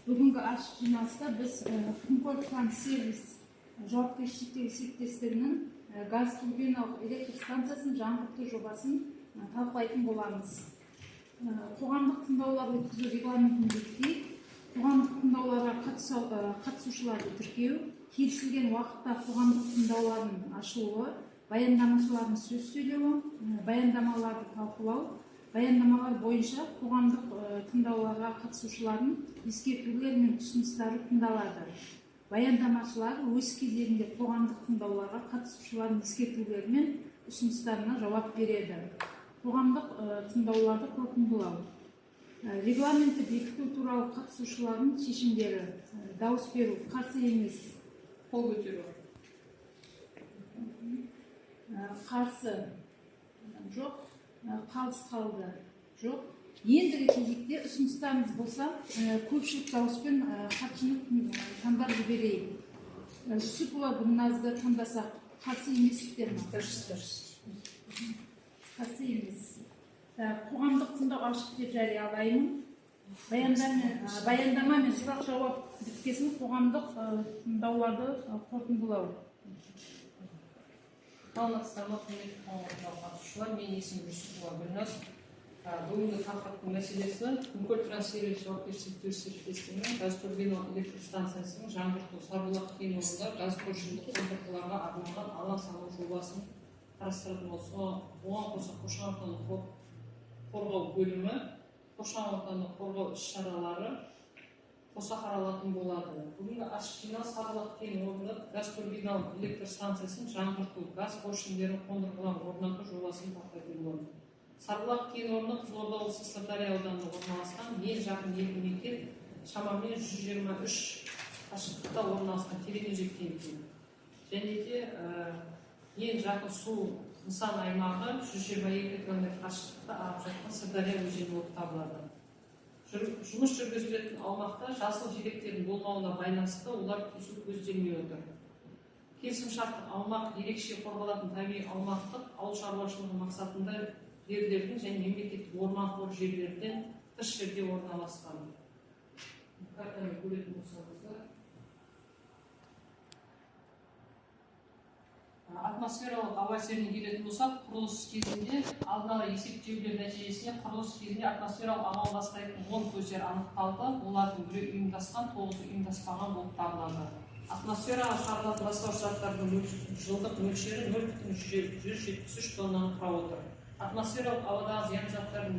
Бүгінгі ашық жиналыста біз Құмкөл сервис жауапкершілігі серіктестігінің газ турбиналық электр станциясын жаңғырту жобасын талқылайтын боламыз. Қоғамдық тыңдаулар өткізу регламентін бекітейік. Қоғамдық тыңдауларға қатысушыларды тіркеу, келісілген уақытта қоғамдық тыңдаулардың ашылуы, баяндамашылардың сөз сөйлеуі, баяндамаларды талқылау, баяндамалар бойынша қоғамдық тыңдауларға қатысушылардың ескертулер мен ұсыныстары тыңдалады. Баяндамашылар өз кезегінде қоғамдық тыңдауларға қатысушылардың ескертулері мен ұсыныстарына жауап береді. Қоғамдық тыңдауларды қорытындылау. Регламентті бекіту туралы қатысушылардың шешімдері: дауыс беру, қарсы емес, қол көтеру. Қарсы жоқ, қалыс қалды жоқ. Ендігі кезекте ұсыныстарыңыз болса, көпшілік дауыспен хатшыны таңдап жіберейік. Жүсіпова Гүлназды таңдасақ, қарсы емессіздер ме? Қарсы емес. Қоғамдық тыңдау ашық деп жариялаймын. Баяндама мен сұрақ жауап біткесін қоғамдық тыңдауларды қорытындылау. Саламатсыздар ма, қатысушылар, мен есімім Жүсіпова Гүлназ. Бүгінгі тақырыптың мәселесі Құмкөл сервис жауапкершілігі серіктестігінің газ турбиналық электр станциясының жаңғырту Сарыбұлақ кен орнында газ қоржындық қондырғыларға арналған алаң салу жобасын қарастыратын болса, оған қоса қоршаған ортаны қорғау бөлімі, қоршаған ортаны қорғау іс-шаралары қоса қаралатын болады. Бүгінгі ашық жиналыс Сарыбұлақ кен орнында газ турбиналық электр станциясын жаңғырту, газ қоржындарын қондырғылар орнату жобасын талқылайтын болады. Сарыбұлақ кен орны Қызылорда облысы Сырдария ауданында орналасқан, ең жақын елді мекен шамамен 123 қашықтықта орналасқан терең өзек кентінен. Және де ең жақын су нысан аймағы 122 км қашықтықта ағып жатқан Сырдария өзені болып табылады. Жұмыс жүргізілетін аумақта жасыл желектердің болмауына байланысты олар кесу көзделмей отыр. Келісімшарттық аумақ ерекше қорғалатын табиғи аумақтық ауыл шаруашылығы мақсатында жерлердің және мемлекеттік орман қоры жерлерден тыс жерде орналасқан. Картаны көретін болсаңыздар, атмосфералық ауа әсеріне келетін болсақ, құрылыс кезінде алдын ала есептеулер нәтижесінде құрылыс кезінде атмосфералық ауа ластайтын 10 көздер анықталды. Олардың бірі ұйымдасқан, 9-і ұйымдаспаған болып табылады. Атмосфераға шығарылатын ластауыш заттардың жылдық мөлшері 0,173 тоннаны құрап отыр. Атмосфералық ауадағы зиян заттардың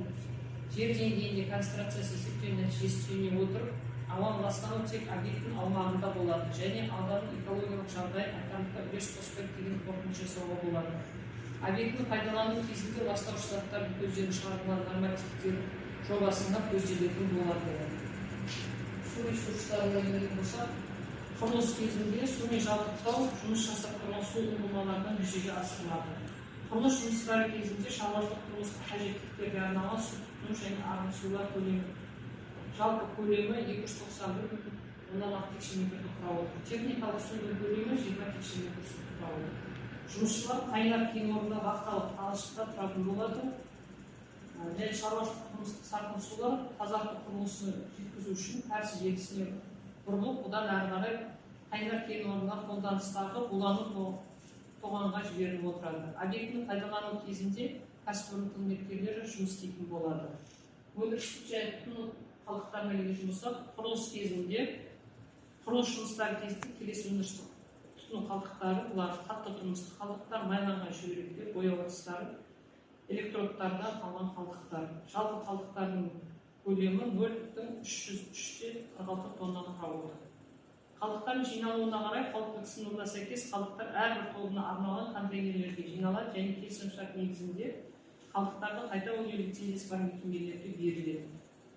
жер деңгейінде концентрациясы есептеу нәтижесі сүйене отырып, ауаның ластануы тек объекттің аумағында болады және ауданның экологиялық жағдай айтарлықтай үлес қоспайды деген қорытынды жасауға болады. Объектіні пайдалану кезінде ластауыш заттардың көздерін шығарылған нормативтер жобасында көзделетін болады. Су ресурстарына келетін болсақ, құрылыс кезінде сумен жабдықтау жұмыс жасап тұрған су ұңғымалардан жүзеге асырылады. Құрылыс жұмыстары кезінде шаруашылық тұрмыстық қажеттіліктерге арналған су тұтыну және ағын сулар көлемі жалпы көлемі 291,6 текше метрді құрап отыр. Техникалық судың көлемі 20 текше метр суды құрап отыр. Жұмысшылар Қайнар кен орнында вахталық қалашықта тұратын болады. Және шаруашылық тұрмыстық сарқын сулар тазарту құрылысын жеткізу үшін Кәрсі желісіне бұрылып, одан әрі қарай Қайнар кен орнында қолданыстағы булану тоғанға жіберіліп отырады. Объектіні пайдалану кезінде кәсіпорын қызметкерлері жұмыс істейтін болады. Өндірістік және тұтыну қалдықтарына келетін болсақ, құрылыс кезінде құрылыс жұмыстары кезінде келесі өндірістік тұтыну қалдықтары, бұлар қатты тұрмыстық қалдықтар, майланған шүберектер, бояу ыдыстары, электродтардан қалған қалдықтар. Жалпы қалдықтардың көлемі 0,346 тоннаны құрап отыр. Қалдықтардың жиналуына қарай қауіпті сыныбына сәйкес қалдықтар әрбір тобына арналған контейнерлерге жиналады және келісімшарт негізінде қалдықтарды қайта өңдеу лицензиясы бар мекемелерге беріледі.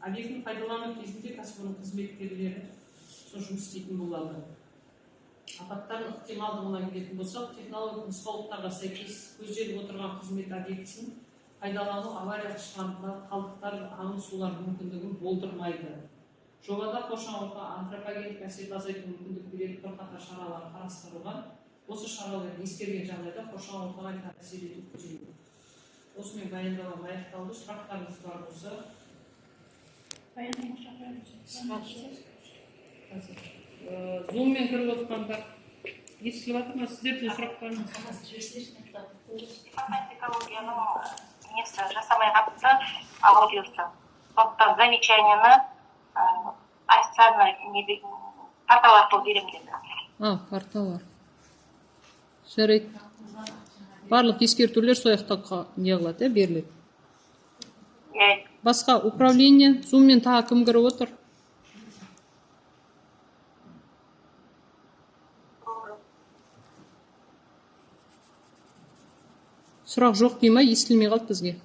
Объектіні пайдалану кезінде кәсіпорын қызметкерлері жұмыс істейтін болады. Апаттардың ықтималдығына келетін болсақ, технологиялық нұсқаулықтарға сәйкес көзделіп отырған қызмет объектісін пайдалану авария шығарылған қалдықтар ағын сулар мүмкіндігін болдырмайды. Жобада қоршаған ортаға антропогендік әсерді азайту мүмкіндік беретін бірқатар шаралар қарастырылған. Осы шараларды ескерген жағдайда қоршаған ортаға әсер ету көзделеді. Осымен баяндамам аяқталды. Сұрақтарыңыз бар болса? Зуммен кіріп отырғандар естіліп жатыр ма? Сіздерде сұрақтарыңыз? Экологияның несі жасамай қапты аудиосы. Сондықтан замечанияны официально портал арқылы беремін деді. Порталар. Жарайды. Барлық ескертулер сол жақта не қылады, беріледі. Басқа управление, зуммен тағы кім кіріп отыр? Сұрақ жоқ дей ма, естілмей қалды бізге?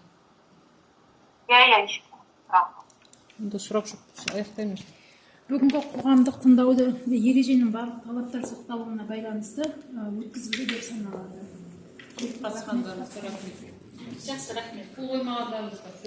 Онда сұрақ жоқ, аяқтаймыз. Бүгінгі қоғамдық тыңдауды ереженің барлық талаптар сақталуына байланысты өткізілді деп саналады. Қатысқандарыңызға рахмет. Жақсы, рахмет. Қол қоймағандарыңызға